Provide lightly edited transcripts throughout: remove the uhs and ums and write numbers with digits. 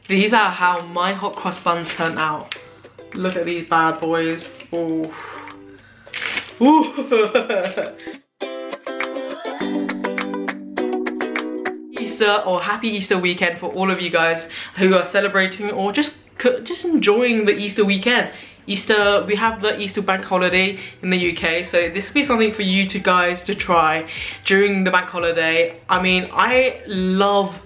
These are how my hot cross buns turn out. Look at these bad boys. Ooh. Ooh. Easter, or happy Easter weekend for all of you guys who are celebrating or just enjoying the Easter weekend. Easter, we have the Easter bank holiday in the UK, so this will be something for you guys to try during the bank holiday. I mean, I love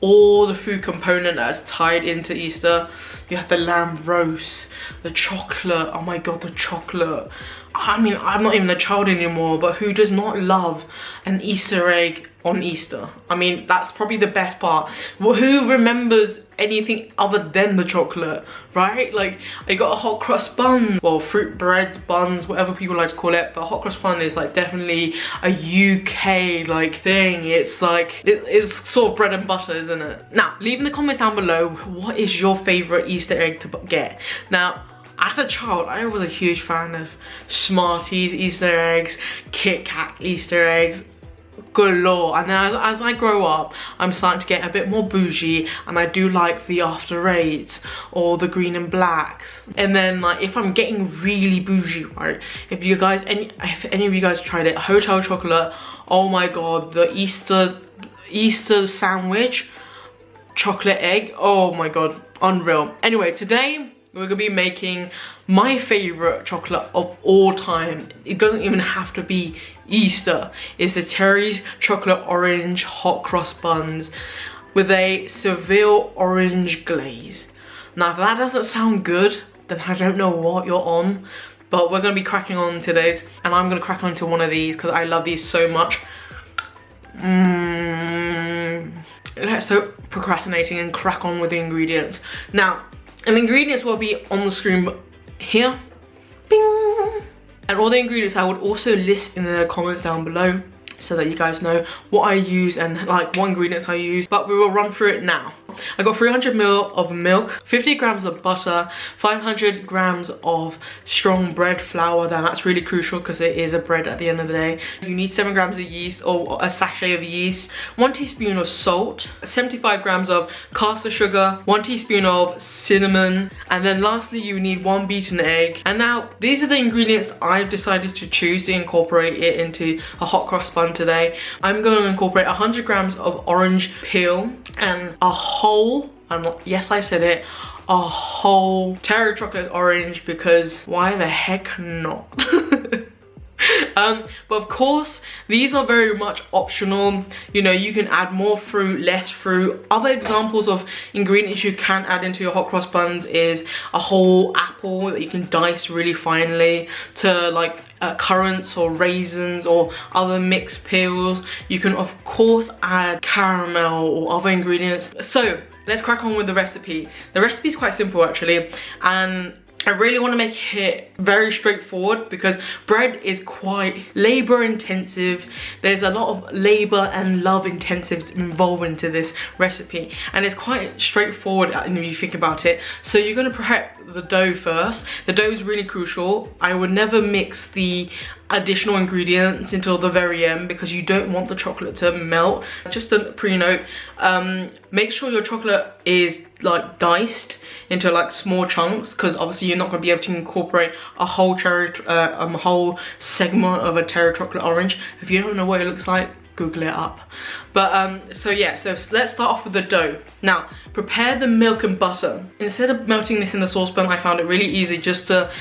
all the food component that's tied into Easter. You have the lamb roast, the chocolate, oh my god, the chocolate. I mean, I'm not even a child anymore, but who does not love an Easter egg on Easter? I mean, that's probably the best part. Well, who remembers anything other than the chocolate, right? Like, I got a hot crust bun, well, fruit breads, buns, whatever people like to call it, but hot crust bun is like definitely a UK like thing. It's like, it's sort of bread and butter, isn't it? Now, leave in the comments down below, what is your favorite Easter egg to get? Now, as a child, I was a huge fan of Smarties Easter eggs, Kit Kat Easter eggs, galore. And then as I grow up, I'm starting to get a bit more bougie, and I do like the After Eights or the green and blacks. And then like, if I'm getting really bougie, right, if any of you guys tried it, hotel chocolate, oh my god, the Easter sandwich chocolate egg, oh my god, unreal. Anyway, today we're gonna be making my favorite chocolate of all time. It doesn't even have to be Easter. It's the Terry's chocolate orange hot cross buns with a Seville Orange glaze. Now, if that doesn't sound good, then I don't know what you're on. But we're gonna be cracking on today's, and I'm gonna crack onto one of these because I love these so much. Let's stop procrastinating and crack on with the ingredients. Now, and the ingredients will be on the screen here. Bing! And all the ingredients I would also list in the comments down below so that you guys know what I use and like what ingredients I use. But we will run through it now. I got 300 ml of milk, 50 grams of butter, 500 grams of strong bread flour. That's really crucial because it is a bread at the end of the day. You need 7 grams of yeast or a sachet of yeast, 1 teaspoon of salt, 75 grams of caster sugar, 1 teaspoon of cinnamon, and then lastly you need 1 beaten egg. And now these are the ingredients I've decided to choose to incorporate it into a hot cross bun today. I'm going to incorporate 100 grams of orange peel and a whole, and yes, I said it, a whole Terry chocolate orange, because why the heck not? But of course, these are very much optional. You know, you can add more fruit, less fruit. Other examples of ingredients you can add into your hot cross buns is a whole apple that you can dice really finely, to like currants or raisins or other mixed peels. You can of course add caramel or other ingredients. So let's crack on with the recipe. The recipe is quite simple actually, and I really want to make it very straightforward because bread is quite labor intensive. There's a lot of labor and love intensive involved into this recipe, and it's quite straightforward if you think about it. So you're going to prep the dough first. The dough is really crucial. I would never mix the additional ingredients until the very end because you don't want the chocolate to melt. Just a pre-note, make sure your chocolate is like diced into like small chunks, because obviously you're not going to be able to incorporate a whole whole segment of a Terry chocolate orange. If you don't know what it looks like, Google it up. But so yeah, so let's start off with the dough. Now, prepare the milk and butter. Instead of melting this in the saucepan, I found it really easy just to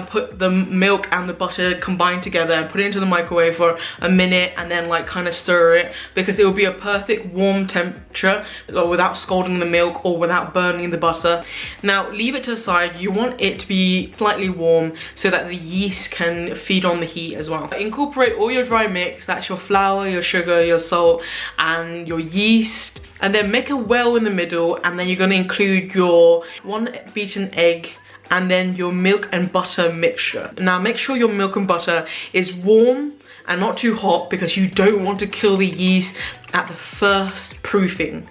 put the milk and the butter combined together and put it into the microwave for a minute and then like kind of stir it, because it will be a perfect warm temperature without scalding the milk or without burning the butter. Now, leave it to the side. You want it to be slightly warm so that the yeast can feed on the heat as well. Incorporate all your dry mix, that's your flour, your sugar, your salt, and your yeast, and then make a well in the middle, and then you're going to include your 1 beaten egg and then your milk and butter mixture. Now make sure your milk and butter is warm and not too hot, because you don't want to kill the yeast at the first proofing.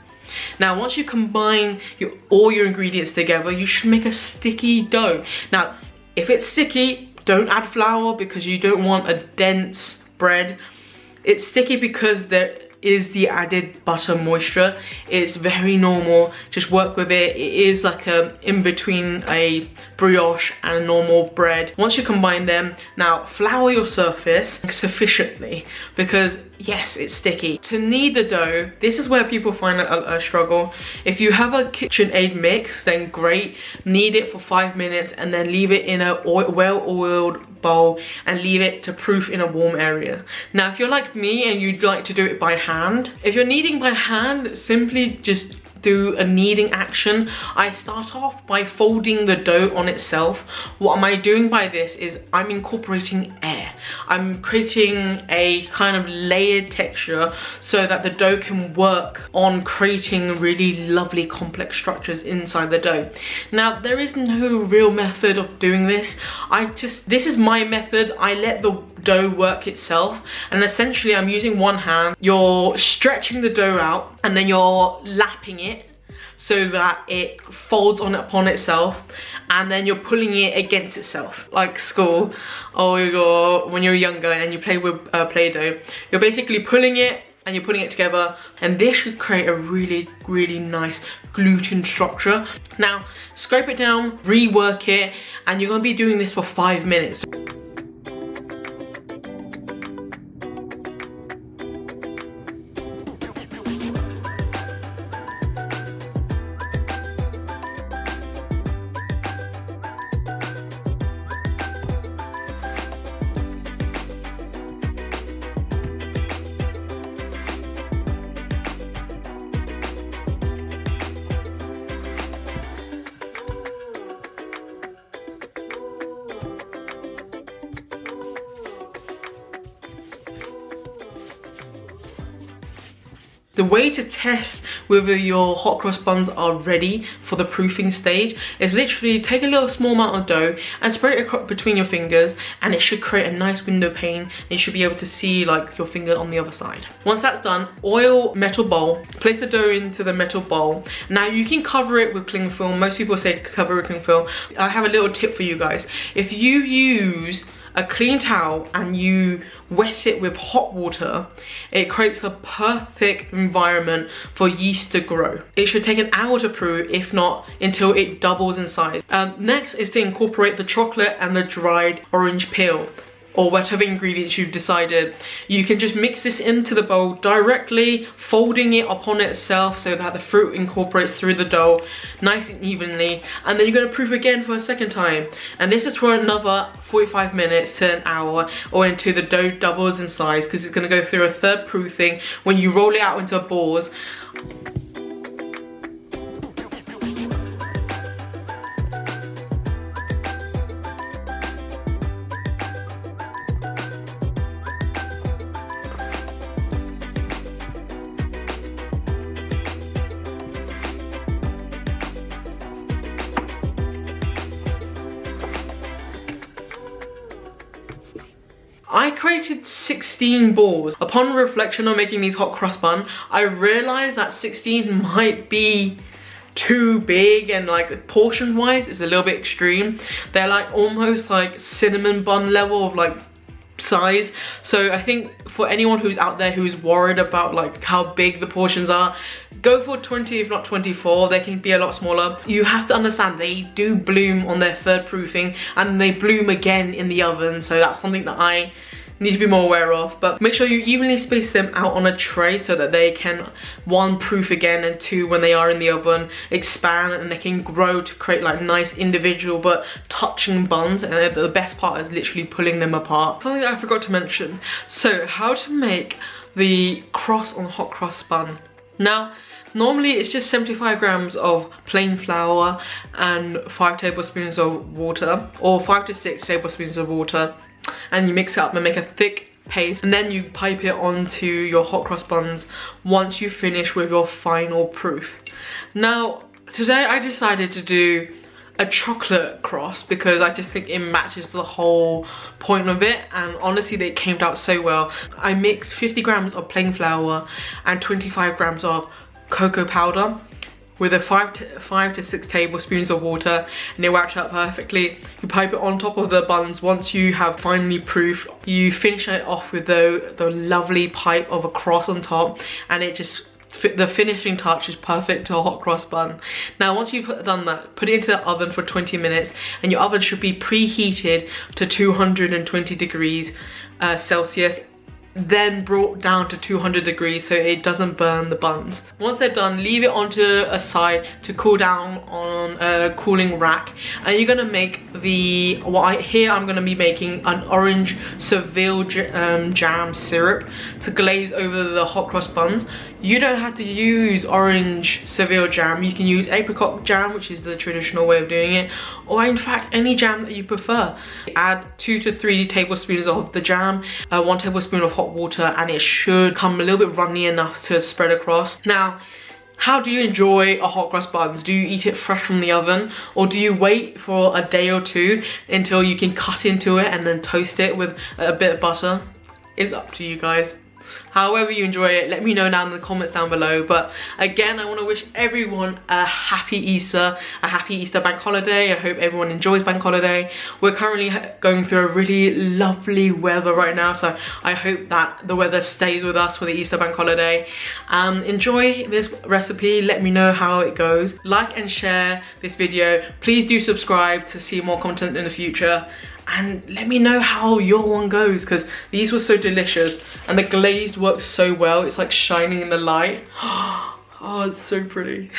Now once you combine all your ingredients together, you should make a sticky dough. Now if it's sticky, don't add flour because you don't want a dense bread. It's sticky because is the added butter moisture. It's very normal, just work with it. It is like a in between a brioche and a normal bread. Once you combine them, now flour your surface sufficiently, because yes, it's sticky. To knead the dough, this is where people find a struggle. If you have a KitchenAid mix, then great, knead it for 5 minutes and then leave it in a well-oiled bowl and leave it to proof in a warm area. Now, if you're like me and you'd like to do it by hand, if you're kneading by hand, simply just do a kneading action. I start off by folding the dough on itself. What am I doing by this is I'm incorporating air. I'm creating a kind of layered texture so that the dough can work on creating really lovely complex structures inside the dough. Now, there is no real method of doing this. This is my method. I let the dough work itself, and essentially I'm using one hand. You're stretching the dough out and then you're lapping it so that it folds upon itself, and then you're pulling it against itself like school, or when you're younger and you play with Play-Doh. You're basically pulling it and you're putting it together, and this should create a really nice gluten structure. Now, scrape it down, rework it, and you're gonna be doing this for 5 minutes. The way to test whether your hot cross buns are ready for the proofing stage is literally take a little small amount of dough and spread it between your fingers, and it should create a nice window pane, and you should be able to see like your finger on the other side. Once that's done, oil metal bowl, place the dough into the metal bowl. Now you can cover it with cling film. Most people say cover with cling film. I have a little tip for you guys. If you use a clean towel and you wet it with hot water, it creates a perfect environment for yeast to grow. It should take an hour to proof, if not until it doubles in size. Next is to incorporate the chocolate and the dried orange peel, or whatever ingredients you've decided. You can just mix this into the bowl directly, folding it upon itself so that the fruit incorporates through the dough nice and evenly, and then you're gonna proof again for a second time. And this is for another 45 minutes to an hour, or until the dough doubles in size, because it's gonna go through a third proofing when you roll it out into balls. I created 16 balls. Upon reflection on making these hot cross bun, I realized that 16 might be too big, and like portion wise it's a little bit extreme. They're like almost like cinnamon bun level of like size. So I think for anyone who's out there who's worried about like how big the portions are, go for 20 if not 24. They can be a lot smaller. You have to understand they do bloom on their third proofing, and they bloom again in the oven, so that's something that I need to be more aware of. But make sure you evenly space them out on a tray so that they can, one, proof again, and two, when they are in the oven, expand and they can grow to create like nice individual but touching buns. And the best part is literally pulling them apart. Something that I forgot to mention. So how to make the cross on hot cross bun. Now, normally it's just 75 grams of plain flour and 5 tablespoons of water, or 5 to 6 tablespoons of water, and you mix it up and make a thick paste, and then you pipe it onto your hot cross buns once you finish with your final proof. Now, today I decided to do a chocolate cross because I just think it matches the whole point of it, and honestly they came out so well. I mixed 50 grams of plain flour and 25 grams of cocoa powder. with a 5 to 6 tablespoons of water, and it worked out perfectly. You pipe it on top of the buns. Once you have finally proofed, you finish it off with the lovely pipe of a cross on top, and it just, the finishing touch is perfect to a hot cross bun. Now once you've done that, put it into the oven for 20 minutes, and your oven should be preheated to 220 degrees Celsius, then brought down to 200 degrees so it doesn't burn the buns. Once they're done, leave it onto a side to cool down on a cooling rack, and you're gonna make the, here I'm gonna be making an orange Seville jam syrup to glaze over the hot cross buns. You don't have to use orange Seville jam. You can use apricot jam, which is the traditional way of doing it, or in fact any jam that you prefer. Add 2 to 3 tablespoons of the jam, 1 tablespoon of hot water, and it should come a little bit runny enough to spread across. Now, how do you enjoy a hot cross buns? Do you eat it fresh from the oven, or do you wait for a day or two until you can cut into it and then toast it with a bit of butter? It's up to you guys. However you enjoy it, let me know down in the comments down below. But again, I want to wish everyone a happy Easter, bank holiday. I hope everyone enjoys bank holiday. We're currently going through a really lovely weather right now, so I hope that the weather stays with us for the Easter bank holiday. Enjoy this recipe, let me know how it goes. Like and share this video. Please do subscribe to see more content in the future. And let me know how your one goes, because these were so delicious and the glazed works so well. It's like shining in the light. Oh, it's so pretty.